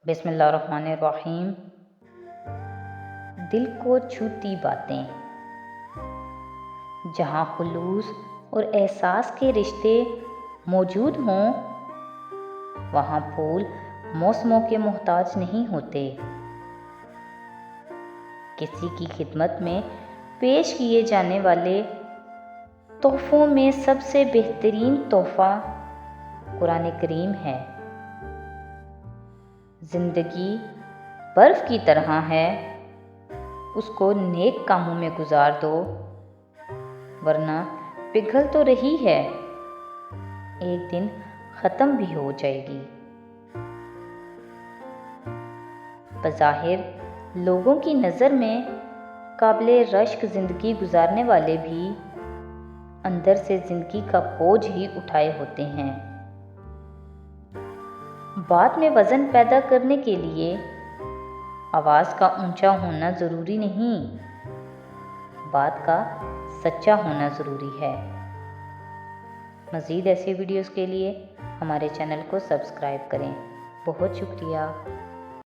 बिस्मिल्लाहिर्रहमानिर्रहीम। दिल को छूती बातें, जहाँ खुलूस और एहसास के रिश्ते मौजूद हों, वहाँ फूल मौसमों के मोहताज नहीं होते। किसी की खिदमत में पेश किए जाने वाले तोहफ़ों में सबसे बेहतरीन तोहफ़ा कुरान करीम है। ज़िंदगी बर्फ़ की तरह है, उसको नेक कामों में गुजार दो, वरना पिघल तो रही है, एक दिन ख़त्म भी हो जाएगी। बज़ाहिर लोगों की नज़र में काबिले रश्क ज़िंदगी गुजारने वाले भी अंदर से ज़िंदगी का बोझ ही उठाए होते हैं। बात में वज़न पैदा करने के लिए आवाज़ का ऊंचा होना ज़रूरी नहीं, बात का सच्चा होना ज़रूरी है। मज़ीद ऐसे वीडियोज़ के लिए हमारे चैनल को सब्सक्राइब करें। बहुत शुक्रिया।